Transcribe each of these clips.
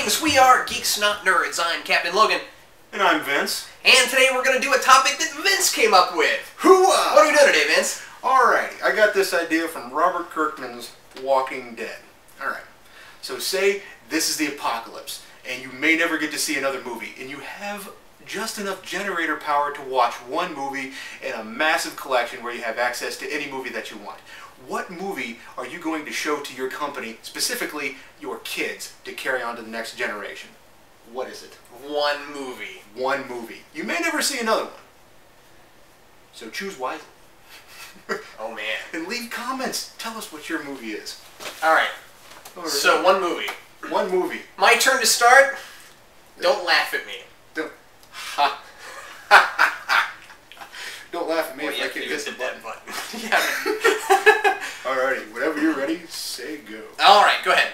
Greetings, we are Geeks Not Nerds. I'm Captain Logan. And I'm Vince. And today we're going to do a topic that Vince came up with. Hooah! What are we doing today, Vince? Alrighty, I got this idea from Robert Kirkman's Walking Dead. Alright, so say this is the apocalypse, and you may never get to see another movie, and you have just enough generator power to watch one movie in a massive collection where you have access to any movie that you want. What movie are you going to show to your company, specifically your kids, to carry on to the next generation? What is it? One movie. One movie. You may never see another one. So choose wisely. Oh man. And leave comments. Tell us what your movie is. Alright. So one movie. One movie. My turn to start. Don't laugh at me. Don't. Ha. Don't laugh at me if I can hit the button. Yeah. Alrighty, whenever you're ready, say go. Alright, go ahead.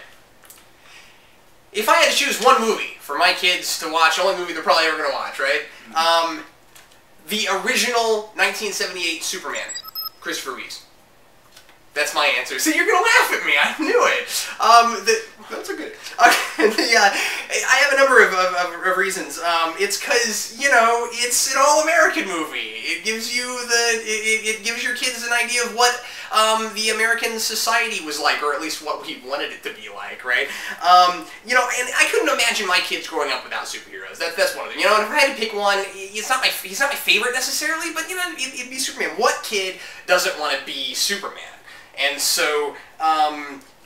If I had to choose one movie for my kids to watch, the only movie they're probably ever going to watch, right? The original 1978 Superman, Christopher Reeves. That's my answer. See, you're going to laugh at me. I knew it. That's a good I have a number of reasons. It's because, you know, it's an all-American movie. It gives you it gives your kids an idea of what the American society was like, or at least what we wanted it to be like, right? You know, and I couldn't imagine my kids growing up without superheroes. That's one of them. You know, and if I had to pick one, he's not my favorite necessarily, but you know, it'd be Superman. What kid doesn't want to be Superman? And so,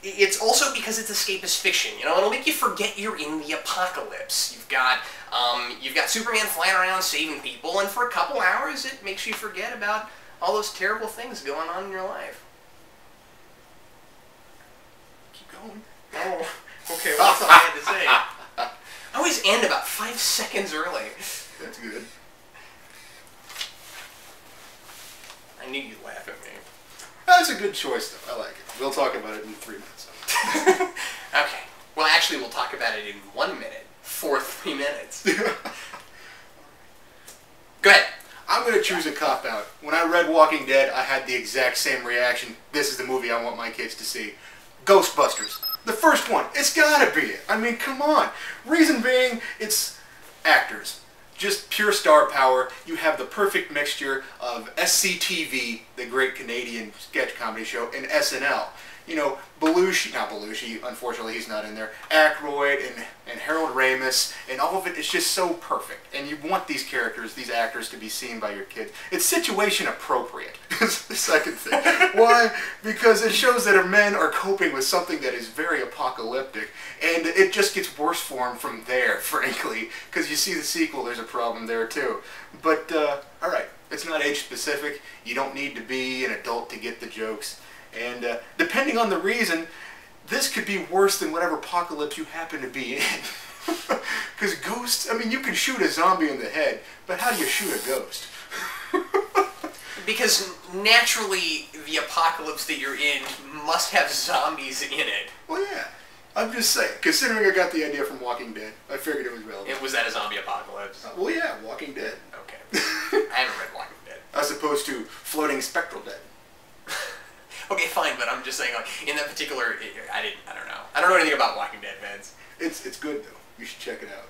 it's also because it's escapist fiction, you know, it'll make you forget you're in the apocalypse. You've got Superman flying around saving people, and for a couple hours it makes you forget about all those terrible things going on in your life. Keep going. Oh, okay, well that's all I had to say. I always end about 5 seconds early. That's good. I knew you'd laugh at me. That's a good choice, though. I like it. We'll talk about it in 3 minutes. Okay. Well, actually, we'll talk about it in 1 minute for 3 minutes. Go ahead. I'm going to choose a cop-out. When I read Walking Dead, I had the exact same reaction. This is the movie I want my kids to see. Ghostbusters. The first one. It's got to be it. I mean, come on. Reason being, it's actors. Just pure star power. You have the perfect mixture of SCTV, the great Canadian sketch comedy show, and SNL. You know, not Belushi, unfortunately he's not in there, Aykroyd and Harold Ramis, and all of it is just so perfect. And you want these characters, these actors, to be seen by your kids. It's situation appropriate, is the second thing. Why? Because it shows that men are coping with something that is very apocalyptic, and it just gets worse for them from there, frankly. Because you see the sequel, there's a problem there too. But, alright, it's not age specific. You don't need to be an adult to get the jokes. And depending on the reason, this could be worse than whatever apocalypse you happen to be in. Because ghosts, I mean, you can shoot a zombie in the head, but how do you shoot a ghost? Because naturally, the apocalypse that you're in must have zombies in it. Well, yeah. I'm just saying, considering I got the idea from Walking Dead, I figured it was relevant. Was that a zombie apocalypse? Well, yeah, Walking Dead. Okay. I haven't read Walking Dead. As opposed to Floating Spectral Dead. Okay, fine, but I'm just saying, like, in that particular, I don't know. I don't know anything about Walking Dead, Vince. It's good, though. You should check it out.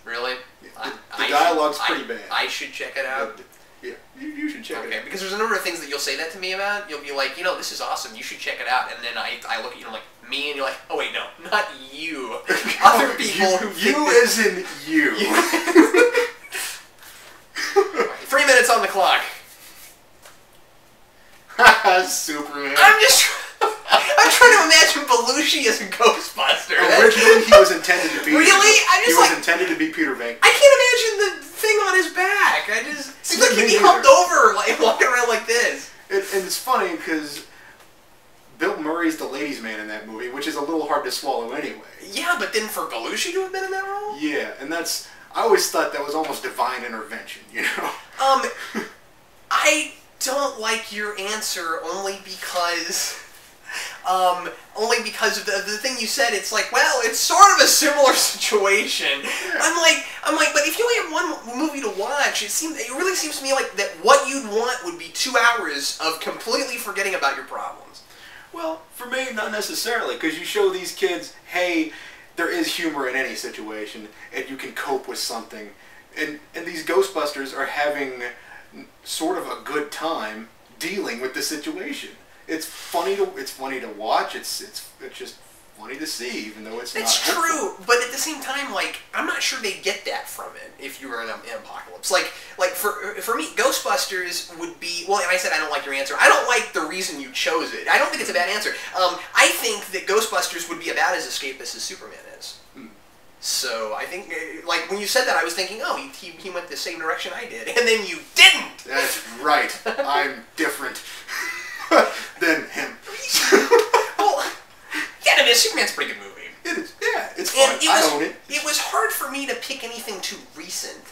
Really? Yeah, the dialogue's pretty bad. I should check it out? Yeah, you should check it out. Okay, because there's a number of things that you'll say that to me about. You'll be like, you know, this is awesome, you should check it out. And then I look at you and I'm like, me? And you're like, oh wait, no, not you. Other people who think You as in you. 3 minutes on the clock. Superman. I'm trying to imagine Belushi as a Ghostbuster. Originally, he was intended to be. Really? He was intended to be Peter Venkman. I can't imagine the thing on his back. Seems like he'd be humped over, like walking around like this. And it's funny because Bill Murray's the ladies' man in that movie, which is a little hard to swallow anyway. Yeah, but then for Belushi to have been in that role? Yeah, and I always thought that was almost divine intervention, you know? I don't like your answer only because of the thing you said. It's like, well, it's sort of a similar situation. Yeah. I'm like, but if you only have one movie to watch, it really seems to me like that what you'd want would be 2 hours of completely forgetting about your problems. Well, for me, not necessarily, because you show these kids, hey, there is humor in any situation, and you can cope with something. And these Ghostbusters are having sort of a good time dealing with the situation. It's funny to watch. It's just funny to see, even though it's not. It's true, but at the same time, like, I'm not sure they get that from it. If you were in an apocalypse, like for me, Ghostbusters would be. Well, and I said I don't like your answer. I don't like the reason you chose it. I don't think it's a bad answer. I think that Ghostbusters would be about as escapist as Superman is. So I think, like, when you said that, I was thinking, oh, he went the same direction I did, and then you didn't. That's right. I'm different than him. Well, yeah, I mean, Superman's a pretty good movie. It is. Yeah, it's fun. I own it. It was hard for me to pick anything too recent.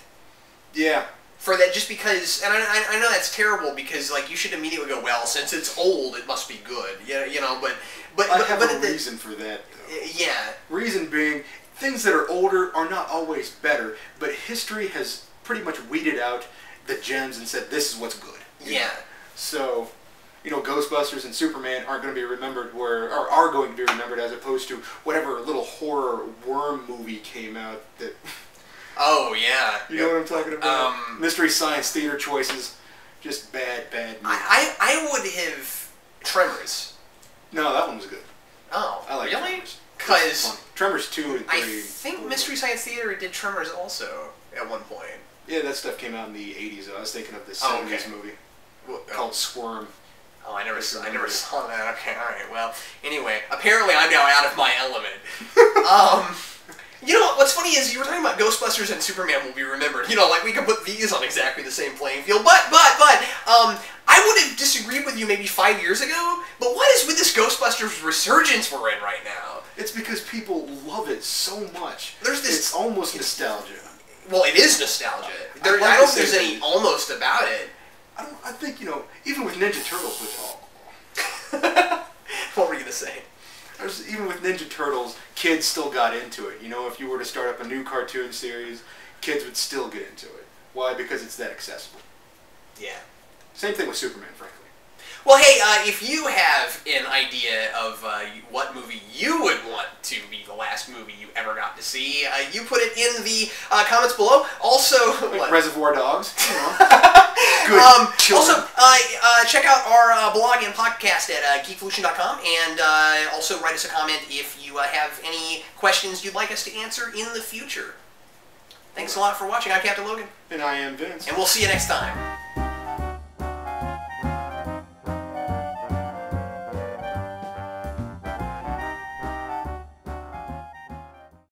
Yeah. For that, just because, and I know that's terrible because, like, you should immediately go, well, since it's old, it must be good. Yeah, you know, but I have a reason for that, though. Yeah. Reason being, things that are older are not always better, but history has pretty much weeded out the gems and said this is what's good. Yeah. So, you know, Ghostbusters and Superman aren't going to be remembered are going to be remembered as opposed to whatever little horror worm movie came out that. Oh yeah. You know what I'm talking about? Mystery Science Theater choices, just bad movies. I would have Tremors. No, that one was good. Oh, I like really? Tremors. Because Tremors 2 and 3. I think Mystery Science Theater did Tremors also at one point. Yeah, that stuff came out in the 80s. I was thinking of the 70s movie called Squirm. Oh, I never saw that. Okay, all right. Well, anyway, apparently I'm now out of my element. You know what's funny is you were talking about Ghostbusters and Superman will be remembered. You know, like we could put these on exactly the same playing field. But I would have disagreed with you maybe 5 years ago. But what is with this Ghostbusters resurgence we're in right now? It's because people love it so much. It's almost nostalgia. Well, it is nostalgia. I don't think there's any almost about it. I think, you know, even with Ninja Turtles, which What were you gonna say? Even with Ninja Turtles, kids still got into it. You know, if you were to start up a new cartoon series, kids would still get into it. Why? Because it's that accessible. Yeah. Same thing with Superman, frankly. Well, hey, if you have an idea of what movie you would want to be the last movie you ever got to see, you put it in the comments below. Also, like Reservoir Dogs. You know. Good children. Also, check out our blog and podcast at geekvolution.com, and also write us a comment if you have any questions you'd like us to answer in the future. Thanks a lot for watching. I'm Captain Logan. And I am Vince. And we'll see you next time.